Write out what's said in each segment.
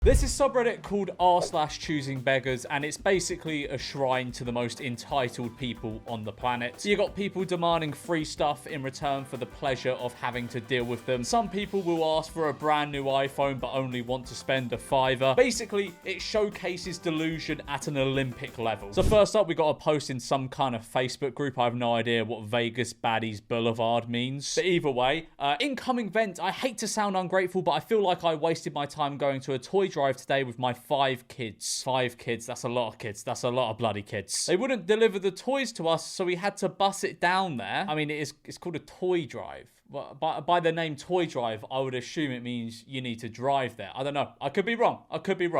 This is subreddit called r/choosingbeggars, and it's basically a shrine to the most entitled people on the planet. So you got people demanding free stuff in return for the pleasure of having to deal with them. Some people will ask for a brand new iPhone but only want to spend a $5. Basically, it showcases delusion at an Olympic level. So first up, we got a post in some kind of Facebook group. I have no idea what Vegas Baddies Boulevard means. But either way, incoming vent. I hate to sound ungrateful, but I feel like I wasted my time going to a toy drive today with my 5 kids. 5 kids, that's a lot of kids. That's a lot of bloody kids. They wouldn't deliver the toys to us, so we had to bus it down there. I mean, it's called a toy drive. By the name toy drive, I would assume it means you need to drive there. I don't know. I could be wrong.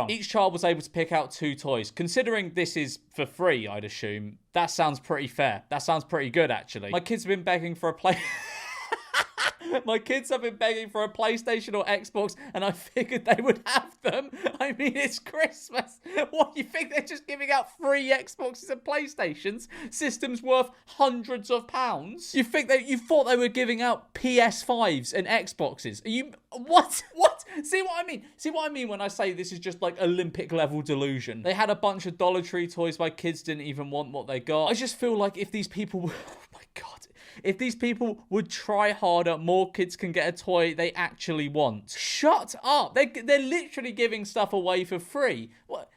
Each child was able to pick out 2 toys. Considering this is for free, I'd assume, that sounds pretty fair. That sounds pretty good, actually. My kids have been begging for a My kids have been begging for a PlayStation or Xbox, and I figured they would have them. I mean, it's Christmas. What, you think they're just giving out free Xboxes and PlayStations? Systems worth hundreds of pounds? You thought they were giving out PS5s and Xboxes? Are you... What? See what I mean when I say this is just like Olympic level delusion. They had a bunch of Dollar Tree toys. My kids didn't even want what they got. I just feel like if these people... Oh my God. If these people would try harder, more kids can get a toy they actually want. Shut up. They're literally giving stuff away for free. What?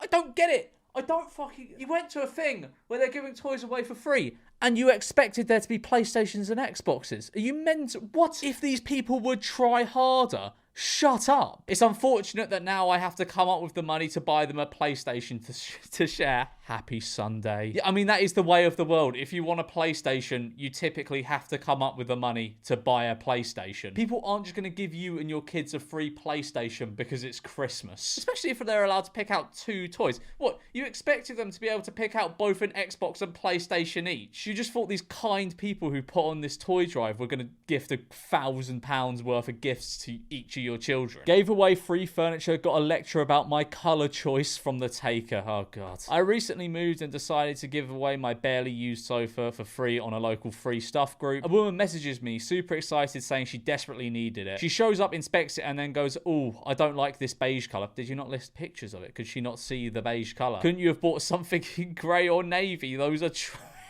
I don't get it. I don't fucking... You went to a thing where they're giving toys away for free, and you expected there to be PlayStations and Xboxes. Are you meant... What? If these people would try harder... Shut up. It's unfortunate that now I have to come up with the money to buy them a PlayStation to share. Happy Sunday. Yeah, I mean, that is the way of the world. If you want a PlayStation, you typically have to come up with the money to buy a PlayStation. People aren't just going to give you and your kids a free PlayStation because it's Christmas. Especially if they're allowed to pick out 2 toys. What? You expected them to be able to pick out both an Xbox and PlayStation each? You just thought these kind people who put on this toy drive were going to gift £1,000 worth of gifts to each of your children. Gave away free furniture, got a lecture about my color choice from the taker. Oh God. I recently moved and decided to give away my barely used sofa for free on a local free stuff group. A woman messages me, super excited, saying she desperately needed it. She shows up, inspects it, and then goes, "Oh, I don't like this beige color." Did you not list pictures of it? Could she not see the beige color? Couldn't you have bought something in grey or navy? Those are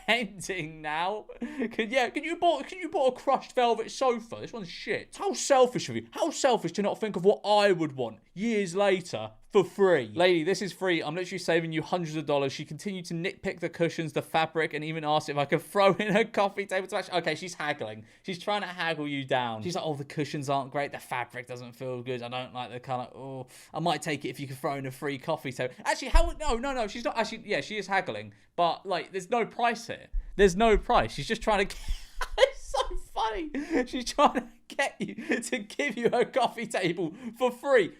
ending now. Can you bought a crushed velvet sofa? This one's shit. How selfish of you. How selfish to not think of what I would want years later for free. Lady, this is free. I'm literally saving you hundreds of dollars. She continued to nitpick the cushions, the fabric, and even asked if I could throw in her coffee table to match. Okay, she's haggling. She's trying to haggle you down. She's like, "Oh, the cushions aren't great. The fabric doesn't feel good. I don't like the color. Oh, I might take it if you could throw in a free coffee table." Actually, no. She's not actually. Yeah, she is haggling. But like, there's no price here. There's no price. She's just trying to... It's so funny. She's trying to get you to give you a coffee table for free.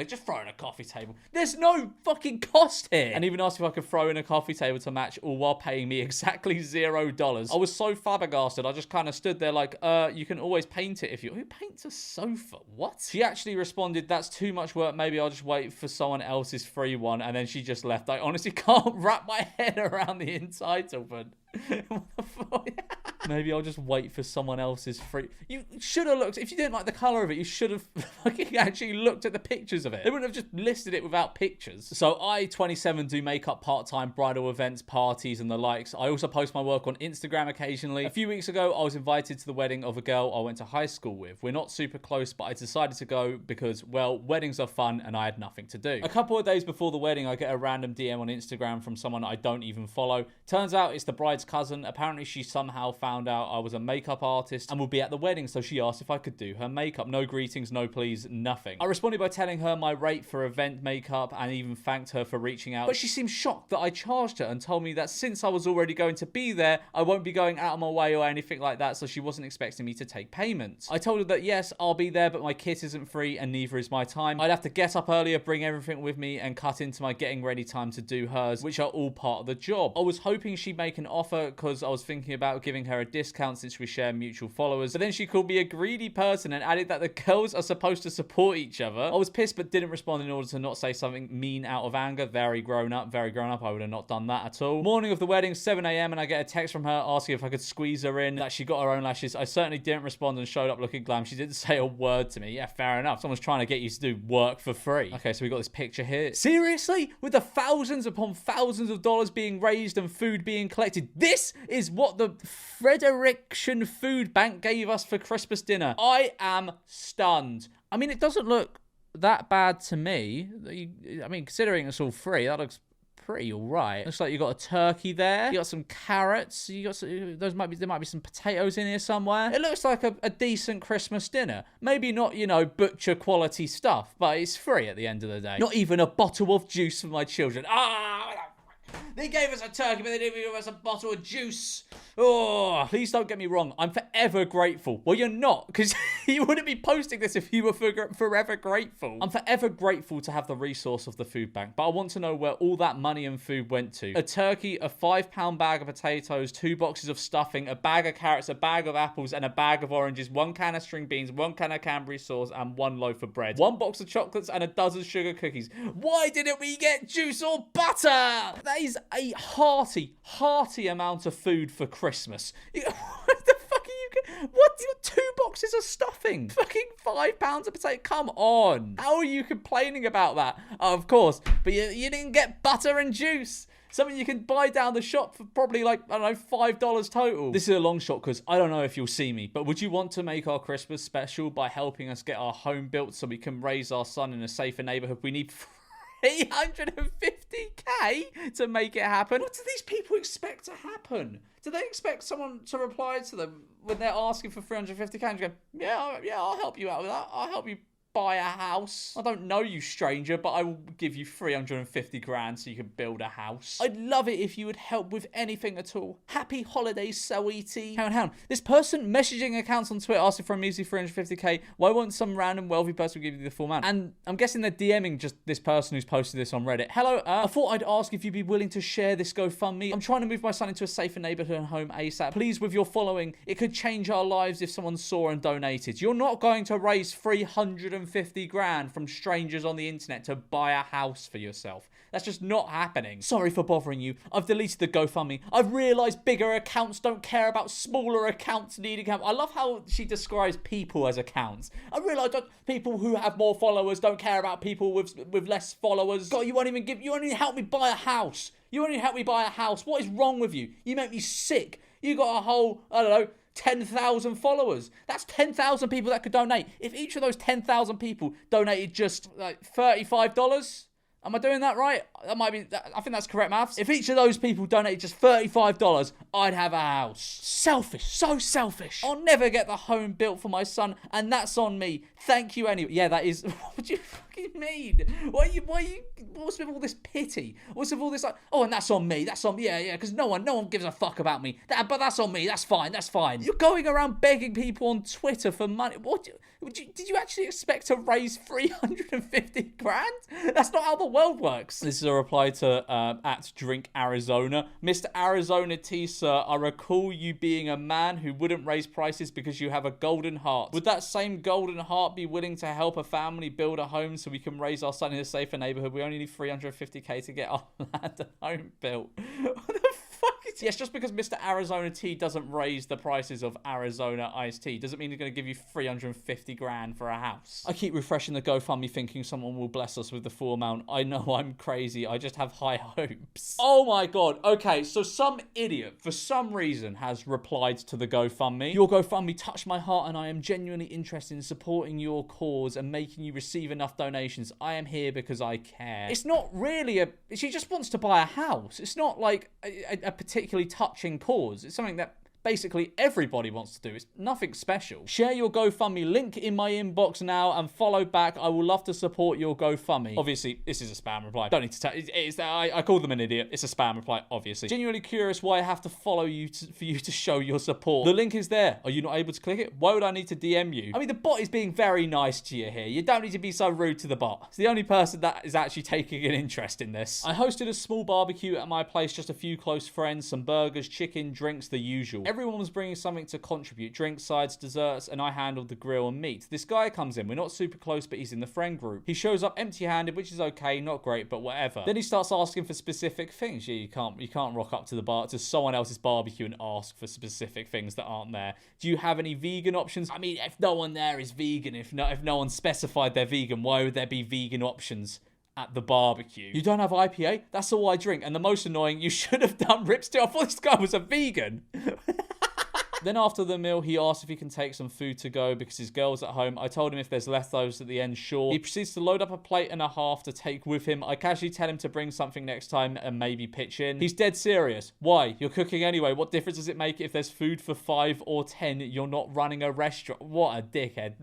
Just throw in a coffee table. There's no fucking cost here. And even asked if I could throw in a coffee table to match, all while paying me exactly $0. I was so flabbergasted. I just kind of stood there like, you can always paint it if you... Who paints a sofa? What? She actually responded, "That's too much work. Maybe I'll just wait for someone else's free one." And then she just left. I honestly can't wrap my head around the entitlement. Maybe I'll just wait for someone else's free... You should have looked... If you didn't like the colour of it, you should have fucking actually looked at the pictures of it. They wouldn't have just listed it without pictures. So I, 27, do makeup part-time, bridal events, parties, and the likes. I also post my work on Instagram occasionally. A few weeks ago, I was invited to the wedding of a girl I went to high school with. We're not super close, but I decided to go because, well, weddings are fun and I had nothing to do. A couple of days before the wedding, I get a random DM on Instagram from someone I don't even follow. Turns out it's the bride's cousin. Apparently, she somehow found out I was a makeup artist and would be at the wedding, so she asked if I could do her makeup. No greetings, no please, nothing. I responded by telling her my rate for event makeup and even thanked her for reaching out, but she seemed shocked that I charged her and told me that since I was already going to be there, I won't be going out of my way or anything like that, so she wasn't expecting me to take payment. I told her that yes, I'll be there, but my kit isn't free and neither is my time. I'd have to get up earlier, bring everything with me, and cut into my getting ready time to do hers, which are all part of the job. I was hoping she'd make an offer because I was thinking about giving her her a discount since we share mutual followers. But then she called me a greedy person and added that the girls are supposed to support each other. I was pissed but didn't respond in order to not say something mean out of anger. Very grown up, very grown up. I would have not done that at all. Morning of the wedding, 7 a.m. and I get a text from her asking if I could squeeze her in, that she got her own lashes. I certainly didn't respond and showed up looking glam. She didn't say a word to me. Yeah, fair enough. Someone's trying to get you to do work for free. Okay, so we got this picture here. Seriously? With the thousands upon thousands of dollars being raised and food being collected, this is what the Frederickson Food Bank gave us for Christmas dinner. I am stunned. I mean, it doesn't look that bad to me. I mean, considering it's all free, that looks pretty all right. Looks like you got a turkey there. You got some carrots. You got there might be some potatoes in here somewhere. It looks like a decent Christmas dinner. Maybe not, you know, butcher quality stuff, but it's free at the end of the day. Not even a bottle of juice for my children. They gave us a turkey, but they didn't give us a bottle of juice. Oh, please don't get me wrong. I'm forever grateful. Well, you're not, because you wouldn't be posting this if you were forever grateful. I'm forever grateful to have the resource of the food bank, but I want to know where all that money and food went to. A turkey, a 5-pound bag of potatoes, 2 boxes of stuffing, a bag of carrots, a bag of apples, and a bag of oranges, 1 can of string beans, 1 can of Canterbury sauce, and 1 loaf of bread. 1 box of chocolates and a dozen sugar cookies. Why didn't we get juice or butter? That is a hearty amount of food for Christmas. What the fuck are you? What? You got 2 boxes of stuffing? Fucking 5 pounds of potato? Come on. How are you complaining about that? Oh, of course, but you didn't get butter and juice. Something you can buy down the shop for probably like, I don't know, $5 total. This is a long shot because I don't know if you'll see me, but would you want to make our Christmas special by helping us get our home built so we can raise our son in a safer neighborhood? We need 350k to make it happen. What do these people expect to happen? Do they expect someone to reply to them when they're asking for 350k and go, yeah, I'll help you out with that. I'll help you buy a house. I don't know you, stranger, but I will give you 350 grand so you can build a house. I'd love it if you would help with anything at all. Happy holidays, Sweetie. Hang on. This person messaging accounts on Twitter asking for a measly 350k. Why won't some random wealthy person give you the full amount? And I'm guessing they're DMing just this person who's posted this on Reddit. Hello, I thought I'd ask if you'd be willing to share this GoFundMe. I'm trying to move my son into a safer neighborhood and home ASAP. Please, with your following, it could change our lives if someone saw and donated. You're not going to raise 350 grand from strangers on the internet to buy a house for yourself. That's just not happening. Sorry for bothering you. I've deleted the GoFundMe. I've realised bigger accounts don't care about smaller accounts needing help. I love how she describes people as accounts. I realise that people who have more followers don't care about people with less followers. God, you only help me buy a house. You only help me buy a house. What is wrong with you? You make me sick. You got a whole, I don't know, 10,000 followers. That's 10,000 people that could donate. If each of those 10,000 people donated just like $35, am I doing that right? I think that's correct maths. If each of those people donated just $35, I'd have a house. Selfish, so selfish. I'll never get the home built for my son, and that's on me. Thank you anyway. Yeah, that is. What do you fucking mean? What's with all this pity? What's with all this like? Oh, and that's on me. That's on me. Yeah. Because no one gives a fuck about me. But that's on me. That's fine. You're going around begging people on Twitter for money. Did you actually expect to raise 350 grand? That's not how the world works. This is a reply to at Drink Arizona. Mr. Arizona T, sir, I recall you being a man who wouldn't raise prices because you have a golden heart. Would that same golden heart be willing to help a family build a home so we can raise our son in a safer neighborhood? We only need 350k to get our land and home built. What the fuck is... Yes, just because Mr. Arizona T doesn't raise the prices of Arizona iced tea doesn't mean he's going to give you 350 grand for a house. I keep refreshing the GoFundMe thinking someone will bless us with the full amount. I know I'm crazy. I just have high hopes. Oh my god. Okay, so some idiot, for some reason, has replied to the GoFundMe. Your GoFundMe touched my heart and I am genuinely interested in supporting your cause and making you receive enough donations. I am here because I care. It's not really she just wants to buy a house. It's not like a particularly touching cause. It's something that basically everybody wants to do. It's nothing special. Share your GoFundMe link in my inbox now and follow back. I will love to support your GoFundMe. Obviously, this is a spam reply. Don't need to tell. I called them an idiot. It's a spam reply, obviously. Genuinely curious why I have to follow you for you to show your support. The link is there. Are you not able to click it? Why would I need to DM you? I mean, the bot is being very nice to you here. You don't need to be so rude to the bot. It's the only person that is actually taking an interest in this. I hosted a small barbecue at my place, just a few close friends, some burgers, chicken, drinks, the usual. Everyone was bringing something to contribute, drinks, sides, desserts, and I handled the grill and meat. This guy comes in. We're not super close, but he's in the friend group. He shows up empty-handed, which is okay, not great, but whatever. Then he starts asking for specific things. Yeah, you can't rock up to the bar, to someone else's barbecue and ask for specific things that aren't there. Do you have any vegan options? I mean, if no one there is vegan, if no one specified they're vegan, why would there be vegan options at the barbecue? You don't have IPA? That's all I drink. And the most annoying, you should have done ripstick. I thought this guy was a vegan. Then after the meal, he asked if he can take some food to go because his girl's at home. I told him if there's leftovers at the end, sure. He proceeds to load up a plate and a half to take with him. I casually tell him to bring something next time and maybe pitch in. He's dead serious. Why? You're cooking anyway. What difference does it make if there's food for 5 or 10? You're not running a restaurant. What a dickhead.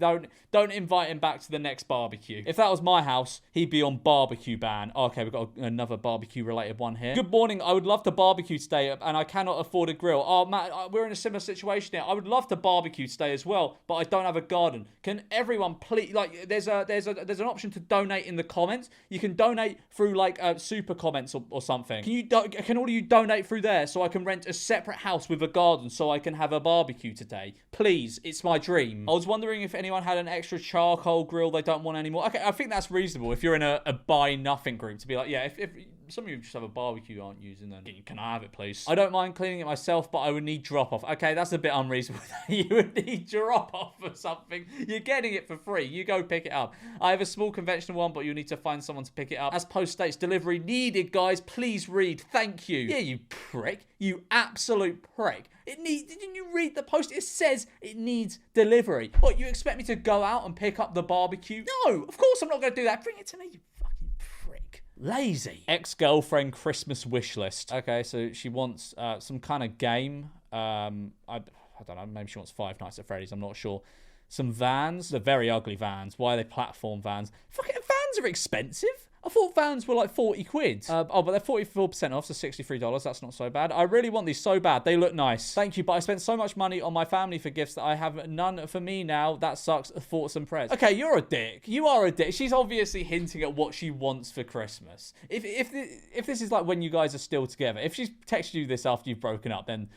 Don't invite him back to the next barbecue. If that was my house, he'd be on barbecue ban. Okay, we've got another barbecue related one here. Good morning. I would love to barbecue today and I cannot afford a grill. Oh, Matt, we're in a similar situation here. I would love to barbecue today as well, but I don't have a garden. Can everyone please, like, there's an option to donate in the comments. You can donate through like super comments or something. Can all of you donate through there so I can rent a separate house with a garden so I can have a barbecue today? Please, it's my dream. I was wondering if anyone had an extra charcoal grill they don't want anymore. Okay, I think that's reasonable if you're in a buy nothing group to be like, yeah, if some of you just have a barbecue you aren't using, then can I have it, please? I don't mind cleaning it myself, but I would need drop-off. Okay, that's a bit unreasonable. You would need drop-off or something. You're getting it for free. You go pick it up. I have a small conventional one, but you'll need to find someone to pick it up. As post states, delivery needed, guys. Please read. Thank you. Yeah, you prick. You absolute prick. Didn't you read the post? It says it needs delivery. What, you expect me to go out and pick up the barbecue? No, of course I'm not going to do that. Bring it to me, you fucking prick. Lazy. Ex-girlfriend Christmas wish list. Okay, so she wants some kind of game. I don't know, maybe she wants Five Nights at Freddy's, I'm not sure. Some vans. They're very ugly vans. Why are they platform vans? Fucking vans are expensive. I thought vans were like 40 quid. But they're 44% off, so $63. That's not so bad. I really want these so bad. They look nice. Thank you, but I spent so much money on my family for gifts that I have none for me now. That sucks. Thoughts and prayers. Okay, you're a dick. You are a dick. She's obviously hinting at what she wants for Christmas. If this is like when you guys are still together, if she's texted you this after you've broken up, then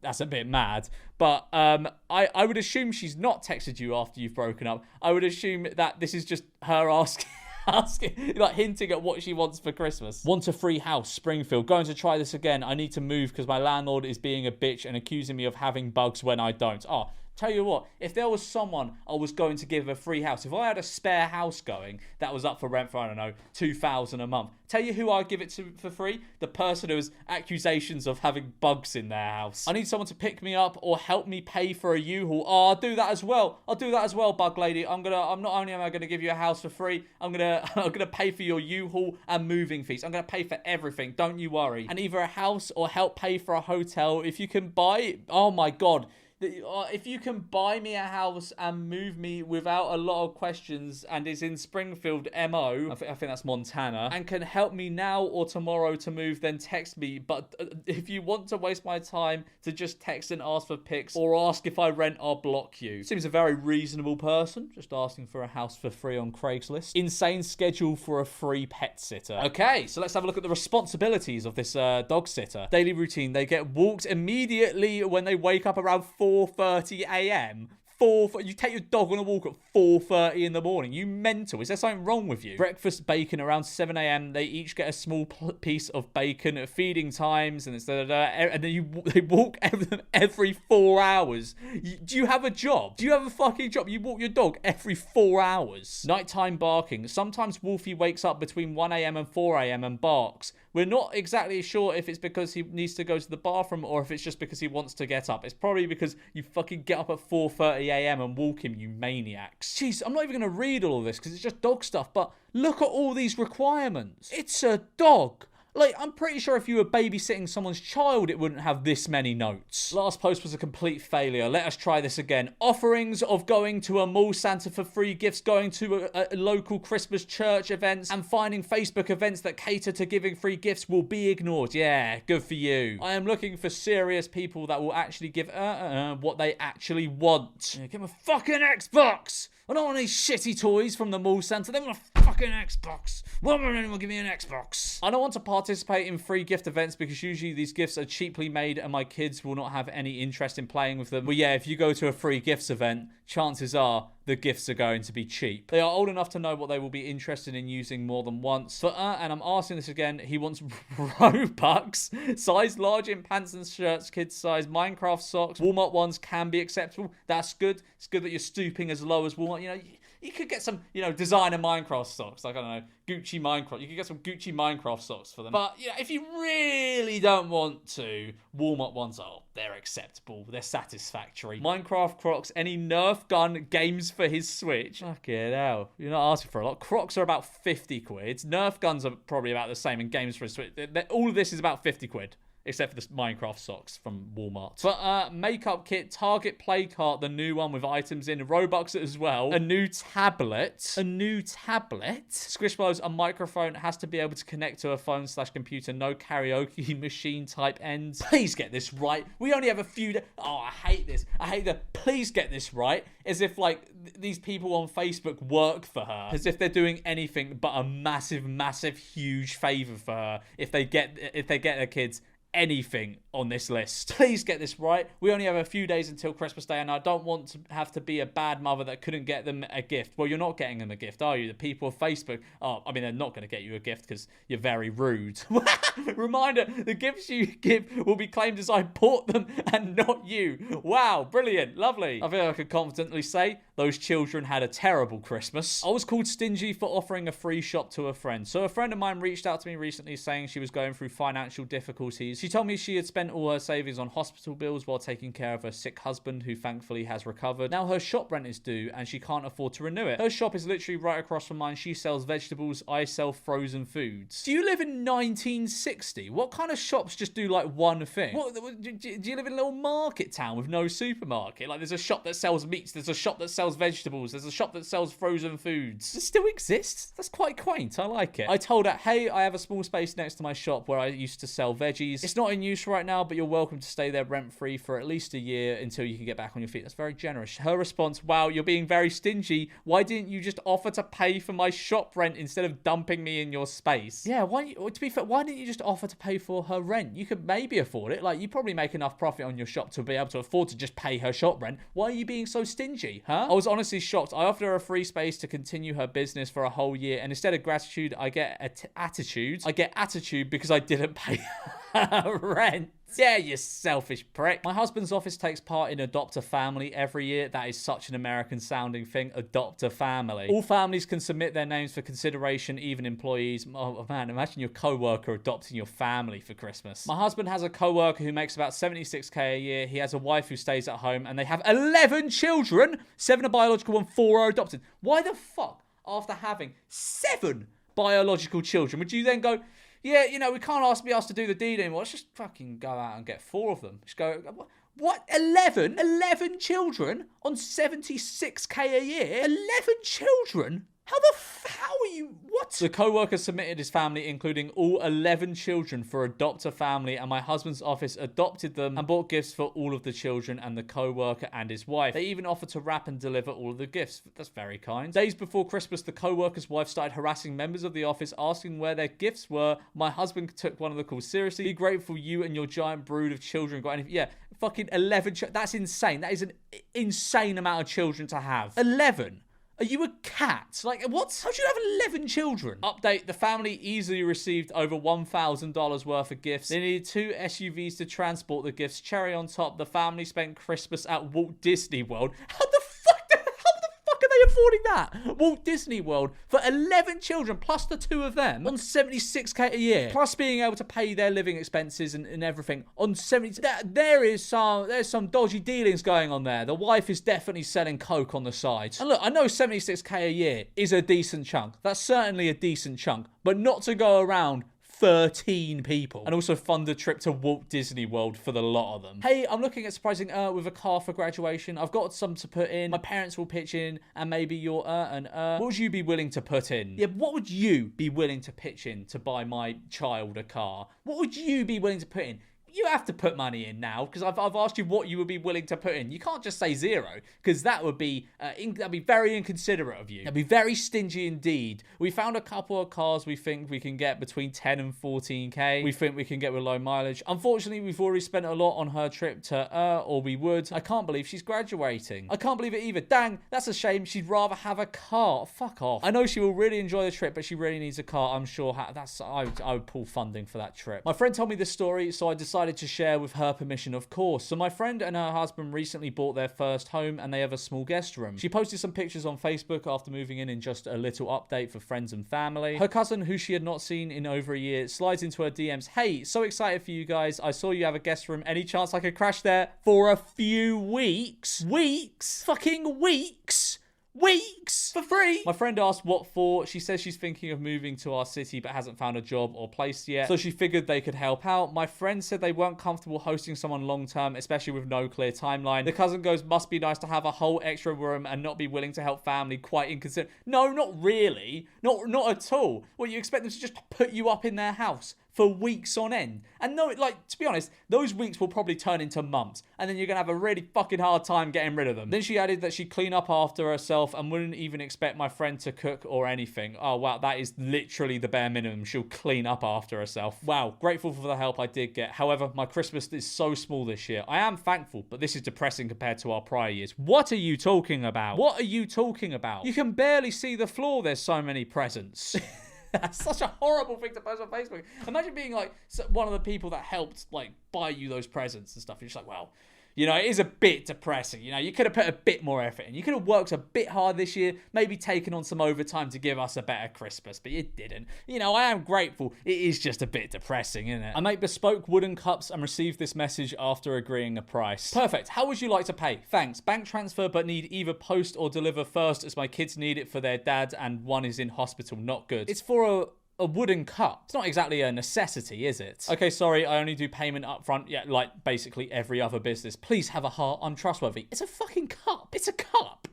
that's a bit mad. But I would assume she's not texted you after you've broken up. I would assume that this is just her asking, like hinting at what she wants for Christmas. Want a free house, Springfield. Going to try this again. I need to move because my landlord is being a bitch and accusing me of having bugs when I don't. Oh, tell you what, if there was someone I was going to give a free house, if I had a spare house going that was up for rent for, I don't know, $2,000 a month, tell you who I'd give it to for free? The person who has accusations of having bugs in their house. I need someone to pick me up or help me pay for a U-Haul. Oh, I'll do that as well. I'll do that as well, bug lady. I'm not only am I gonna give you a house for free, I'm gonna pay for your U-Haul and moving fees. I'm gonna pay for everything. Don't you worry. And either a house or help pay for a hotel if you can buy. Oh my god. If you can buy me a house and move me without a lot of questions and is in Springfield, MO, I think that's Montana, and can help me now or tomorrow to move, then text me. But if you want to waste my time to just text and ask for pics or ask if I rent, I'll block you. Seems a very reasonable person, just asking for a house for free on Craigslist. Insane schedule for a free pet sitter. Okay, so let's have a look at the responsibilities of this dog sitter. Daily routine, they get walked immediately when they wake up around 4:30 a.m. You take your dog on a walk at 4:30 in the morning. You mental. Is there something wrong with you? Breakfast bacon around 7 a.m. They each get a small piece of bacon at feeding times, and and then they walk every 4 hours. Do you have a job? Do you have a fucking job? You walk your dog every 4 hours. Nighttime barking. Sometimes Wolfie wakes up between 1 a.m. and 4 a.m. and barks. We're not exactly sure if it's because he needs to go to the bathroom or if it's just because he wants to get up. It's probably because you fucking get up at 4:30 a.m. and walk him, you maniacs. Jeez, I'm not even going to read all of this because it's just dog stuff, but look at all these requirements. It's a dog. Like, I'm pretty sure if you were babysitting someone's child, it wouldn't have this many notes. Last post was a complete failure. Let us try this again. Offerings of going to a mall Santa for free gifts, going to a local Christmas church events, and finding Facebook events that cater to giving free gifts will be ignored. Yeah, good for you. I am looking for serious people that will actually give what they actually want. Yeah, give them a fucking Xbox! I don't want any shitty toys from the mall centre. They want a fucking Xbox. Why won't anyone give me an Xbox? I don't want to participate in free gift events because usually these gifts are cheaply made and my kids will not have any interest in playing with them. But yeah, if you go to a free gifts event, chances are the gifts are going to be cheap. They are old enough to know what they will be interested in using more than once. And I'm asking this again, he wants Robux, size large in pants and shirts, kids size, Minecraft socks. Walmart ones can be acceptable. That's good. It's good that you're stooping as low as Walmart. You know, you could get some, you know, designer Minecraft socks. Like, I don't know, Gucci Minecraft. You could get some Gucci Minecraft socks for them. But, you know, if you really don't want to, Walmart ones are, they're acceptable. They're satisfactory. Minecraft Crocs, any Nerf gun, games for his Switch. Fucking hell. You're not asking for a lot. Crocs are about 50 quid. Nerf guns are probably about the same, and games for his Switch. All of this is about 50 quid. Except for the Minecraft socks from Walmart. But makeup kit, Target play cart, the new one with items in, Robux as well. A new tablet. Squishmallows, a microphone, has to be able to connect to a phone/computer. No karaoke machine type ends. Please get this right. We only have a few Oh, I hate this. I hate the please get this right. As if like these people on Facebook work for her. As if they're doing anything but a massive, huge favor for her if they get their kids anything on this list. Please get this right. We only have a few days until Christmas Day, and I don't want to have to be a bad mother that couldn't get them a gift. Well, you're not getting them a gift, are you? The people of Facebook, I mean, they're not going to get you a gift because you're very rude. Reminder, the gifts you give will be claimed as I bought them and not you. Wow, brilliant, lovely. I think I could confidently say those children had a terrible Christmas. I was called Stingy for offering a free shop to a friend. So a friend of mine reached out to me recently saying she was going through financial difficulties. She told me she had spent all her savings on hospital bills while taking care of her sick husband, who thankfully has recovered. Now her shop rent is due and she can't afford to renew it. Her shop is literally right across from mine. She sells vegetables, I sell frozen foods. Do you live in 1960? What kind of shops just do like one thing? Do you live in a little market town with no supermarket? Like there's a shop that sells meats, there's a shop that sells vegetables, there's a shop that sells frozen foods. Does it still exist? That's quite quaint. I like it. I told her, hey, I have a small space next to my shop where I used to sell veggies. It's not in use right now, but you're welcome to stay there rent-free for at least a year until you can get back on your feet. That's very generous. Her response, wow, you're being very stingy. Why didn't you just offer to pay for my shop rent instead of dumping me in your space? Yeah, to be fair, why didn't you just offer to pay for her rent? You could maybe afford it. Like, you probably make enough profit on your shop to be able to afford to just pay her shop rent. Why are you being so stingy, huh? I was honestly shocked. I offered her a free space to continue her business for a whole year, and instead of gratitude, I get attitude. I get attitude because I didn't pay her rent. Yeah, you selfish prick. My husband's office takes part in Adopt a Family every year. That is such an American sounding thing. Adopt a Family. All families can submit their names for consideration, even employees. Oh man, imagine your co-worker adopting your family for Christmas. My husband has a co-worker who makes about 76k a year. He has a wife who stays at home and they have 11 children. 7 are biological and 4 are adopted. Why the fuck, after having 7 biological children, would you then go, yeah, you know, we can't be asked to do the deed anymore. Let's just fucking go out and get 4 of them. Just go, what? 11? 11 children on 76k a year? 11 children? How are you? What? The co-worker submitted his family, including all 11 children, for Adopt a Family, and my husband's office adopted them and bought gifts for all of the children and the co-worker and his wife. They even offered to wrap and deliver all of the gifts. That's very kind. Days before Christmas, the co-worker's wife started harassing members of the office, asking where their gifts were. My husband took one of the calls seriously. Be grateful you and your giant brood of children got anything. Yeah, fucking 11. That's insane. That is an insane amount of children to have. 11. Are you a cat? Like, what? How do you have 11 children? Update, the family easily received over $1,000 worth of gifts. They needed 2 SUVs to transport the gifts. Cherry on top, the family spent Christmas at Walt Disney World. How the fuck are they affording that? Walt Disney World for 11 children plus the 2 of them on 76k a year, plus being able to pay their living expenses and everything on 70. There's some dodgy dealings going on there. The wife is definitely selling coke on the side. And look, I know 76k a year is a decent chunk. That's certainly a decent chunk, but not to go around 13 people and also fund a trip to Walt Disney World for the lot of them. Hey, I'm looking at surprising with a car for graduation. I've got some to put in. My parents will pitch in, and maybe your What would you be willing to put in? Yeah, what would you be willing to pitch in to buy my child a car? What would you be willing to put in? you have to put money in now, because I've asked you what you would be willing to put in. You can't just say 0, because that would be that'd be very inconsiderate of you. That'd be very stingy indeed. We found a couple of cars we think we can get between 10 and 14k. We think we can get with low mileage. Unfortunately, we've already spent a lot on her trip to or we would. I can't believe she's graduating. I can't believe it either. Dang, that's a shame. She'd rather have a car. Fuck off. I know she will really enjoy the trip, but she really needs a car. I'm sure I would pull funding for that trip. My friend told me this story, so I decided to share with her permission, of course. So my friend and her husband recently bought their first home, and they have a small guest room. She posted some pictures on Facebook after moving in just a little update for friends and family. Her cousin, who she had not seen in over a year, slides into her DMs. Hey, so excited for you guys. I saw you have a guest room. Any chance I could crash there for a few weeks? Weeks? Fucking weeks? Weeks for free. My friend asked what for. She says she's thinking of moving to our city but hasn't found a job or place yet, so she figured they could help out. My friend said they weren't comfortable hosting someone long term, especially with no clear timeline. The cousin goes, must be nice to have a whole extra room and not be willing to help family. Quite inconsiderate. No, not really. Not at all. What, you expect them to just put you up in their house for weeks on end? And no, like, to be honest, those weeks will probably turn into months, and then you're gonna have a really fucking hard time getting rid of them. Then she added that she'd clean up after herself and wouldn't even expect my friend to cook or anything. Oh wow, that is literally the bare minimum. She'll clean up after herself. Wow, grateful for the help I did get. However, my Christmas is so small this year. I am thankful, but this is depressing compared to our prior years. What are you talking about? What are you talking about? You can barely see the floor, there's so many presents. That's such a horrible thing to post on Facebook. Imagine being like one of the people that helped like buy you those presents and stuff. You're just like, well, you know, it is a bit depressing. You know, you could have put a bit more effort in. You could have worked a bit hard this year, maybe taken on some overtime to give us a better Christmas, but you didn't. You know, I am grateful. It is just a bit depressing, isn't it? I make bespoke wooden cups and received this message after agreeing a price. Perfect. How would you like to pay? Thanks. Bank transfer, but need either post or deliver first, as my kids need it for their dad and one is in hospital. Not good. It's for a wooden cup. It's not exactly a necessity, is it? Okay, sorry, I only do payment up front. Yeah, like basically every other business. Please have a heart, I'm trustworthy. It's a fucking cup. It's a cup.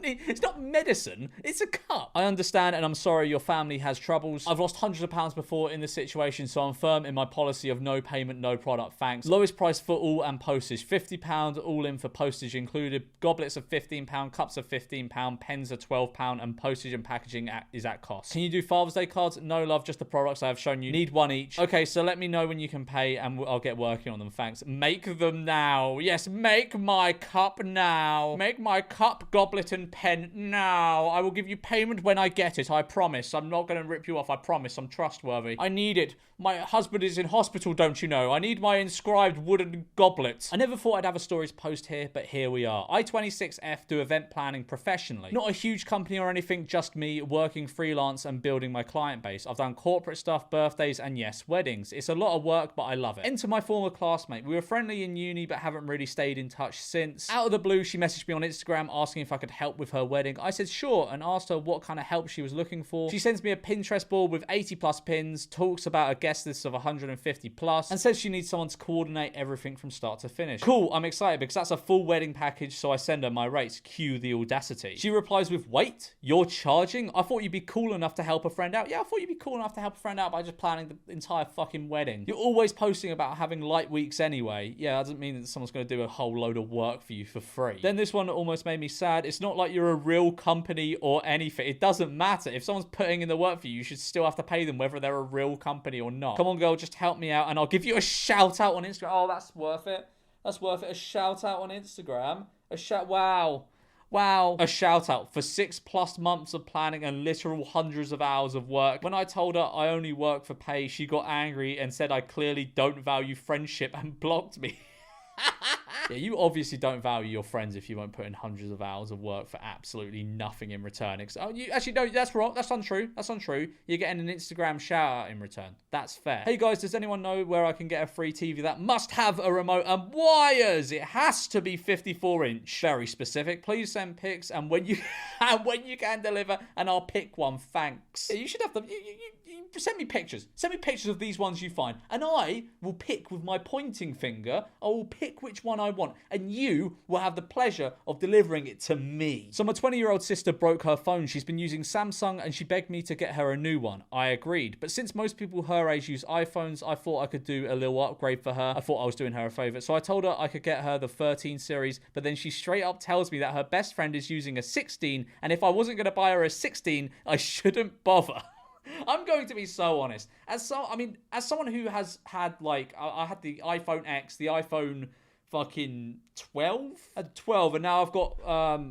It's not medicine, it's a cup. I understand and I'm sorry your family has troubles. I've lost hundreds of pounds before in this situation, so I'm firm in my policy of no payment, no product, thanks. Lowest price for all and postage, £50 all in for postage included. Goblets are £15, cups are £15, pens are £12, and postage and packaging is at cost. Can you do Father's Day cards? No love, just the products I have shown you. Need one each. Okay, so let me know when you can pay and I'll get working on them, thanks. Make them now. Yes, make my cup now. Make my cup, goblet, and pen now. I will give you payment when I get it, I promise. I'm not going to rip you off, I promise. I'm trustworthy. I need it. My husband is in hospital, don't you know? I need my inscribed wooden goblet. I never thought I'd have a stories post here, but here we are. I26F do event planning professionally. Not a huge company or anything, just me working freelance and building my client base. I've done corporate stuff, birthdays, and yes, weddings. It's a lot of work, but I love it. Enter my former classmate. We were friendly in uni, but haven't really stayed in touch since. Out of the blue, she messaged me on Instagram asking if I could help with her wedding. I said sure and asked her what kind of help she was looking for. She sends me a Pinterest board with 80 plus pins, talks about a guest list of 150 plus, and says she needs someone to coordinate everything from start to finish. Cool, I'm excited because that's a full wedding package, so I send her my rates. Cue the audacity. She replies with, wait, you're charging? I thought you'd be cool enough to help a friend out. Yeah, I thought you'd be cool enough to help a friend out by just planning the entire fucking wedding. You're always posting about having light weeks anyway. Yeah, that doesn't mean that someone's going to do a whole load of work for you for free. Then this one almost made me sad. It's not like you're a real company or anything. It doesn't matter. If someone's putting in the work for you, you should still have to pay them whether they're a real company or not. Come on, girl, just help me out and I'll give you a shout out on Instagram. Oh, that's worth it. That's worth it. A shout out on Instagram. Wow. A shout out for 6+ months of planning and literal hundreds of hours of work. When I told her I only work for pay, she got angry and said I clearly don't value friendship and blocked me. Yeah, you obviously don't value your friends if you won't put in hundreds of hours of work for absolutely nothing in return. Oh, you actually no, that's wrong. That's untrue. That's untrue. You're getting an Instagram shout out in return. That's fair. Hey guys, does anyone know where I can get a free TV that must have a remote and wires? It has to be 54-inch. Very specific. Please send pics and when you can deliver, and I'll pick one. Thanks. You should have them. You send me pictures. Send me pictures of these ones you find. And I will pick with my pointing finger. I will pick which one I want. And you will have the pleasure of delivering it to me. So my 20-year-old sister broke her phone. She's been using Samsung and she begged me to get her a new one. I agreed. But since most people her age use iPhones, I thought I could do a little upgrade for her. I thought I was doing her a favor. So I told her I could get her the 13 series, but then she straight up tells me that her best friend is using a 16, and if I wasn't going to buy her a 16, I shouldn't bother. I'm going to be so honest. As someone who has had, like, I had the iPhone X, the iPhone fucking 12? I had 12, and now I've got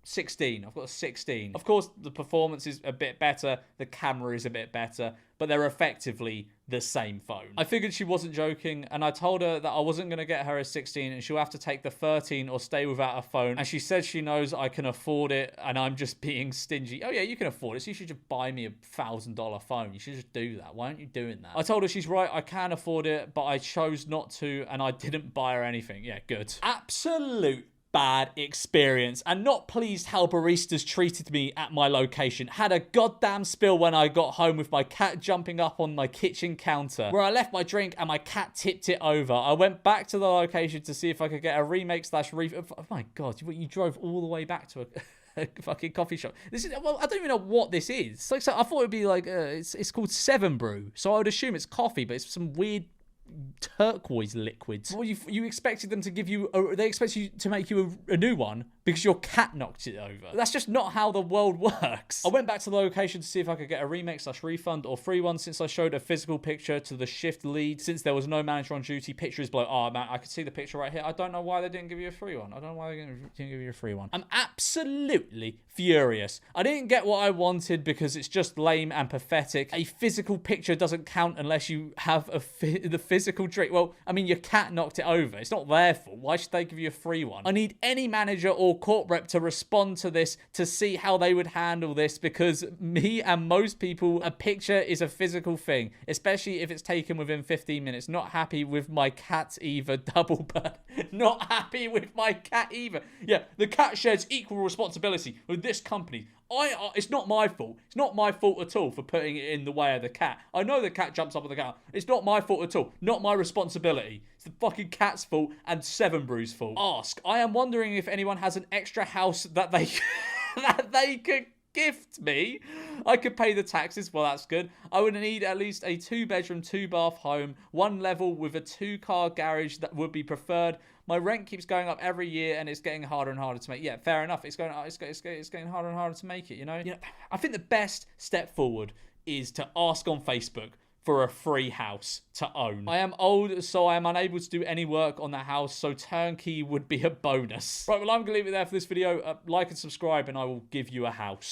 16. I've got a 16. Of course, the performance is a bit better, the camera is a bit better, but they're effectively the same phone. I figured she wasn't joking, and I told her that I wasn't going to get her a 16 and she'll have to take the 13 or stay without a phone. And she says she knows I can afford it and I'm just being stingy. Oh yeah, you can afford it, so you should just buy me a $1,000 phone. You should just do that. Why aren't you doing that? I told her she's right, I can afford it, but I chose not to and I didn't buy her anything. Yeah, good. Absolute bad experience, and not pleased how baristas treated me at my location. Had a goddamn spill when I got home with my cat jumping up on my kitchen counter where I left my drink and my cat tipped it over. I went back to the location to see if I could get a remake slash oh my god, you drove all the way back to a fucking coffee shop. This is, well, I don't even know what this is. Like, so I thought it'd be like it's called Seven Brew, so I would assume it's coffee, but it's some weird turquoise liquids. Well, you expected them to give you they expect you to make you a new one because your cat knocked it over. That's just not how the world works. I went back to the location to see if I could get a remake slash refund or free one, since I showed a physical picture to the shift lead. Since there was no manager on duty, picture is below. Oh man, I could see the picture right here. I don't know why they didn't give you a free one. I don't know why they didn't give you a free one. I'm absolutely furious. I didn't get what I wanted because it's just lame and pathetic. A physical picture doesn't count unless you have the physical drink. Well, I mean, your cat knocked it over. It's not their fault. Why should they give you a free one? I need any manager or court rep to respond to this to see how they would handle this, because me and most people, a picture is a physical thing, especially if it's taken within 15 minutes. Not happy with my cat either. Double bird. Not happy with my cat either. Yeah, the cat shares equal responsibility with this company. It's not my fault. It's not my fault at all for putting it in the way of the cat. I know the cat jumps up on the counter. It's not my fault at all. Not my responsibility. It's the fucking cat's fault and Seven Brew's fault. Ask. I am wondering if anyone has an extra house that they that they could gift me. I could pay the taxes. Well, that's good. I would need at least a 2-bedroom, 2-bath home, 1 level with a 2-car garage that would be preferred. My rent keeps going up every year and it's getting harder and harder to make. Yeah, fair enough. It's getting harder and harder to make it, you know? I think the best step forward is to ask on Facebook for a free house to own. I am old, so I am unable to do any work on the house, so turnkey would be a bonus. Right, well, I'm going to leave it there for this video. Like and subscribe and I will give you a house.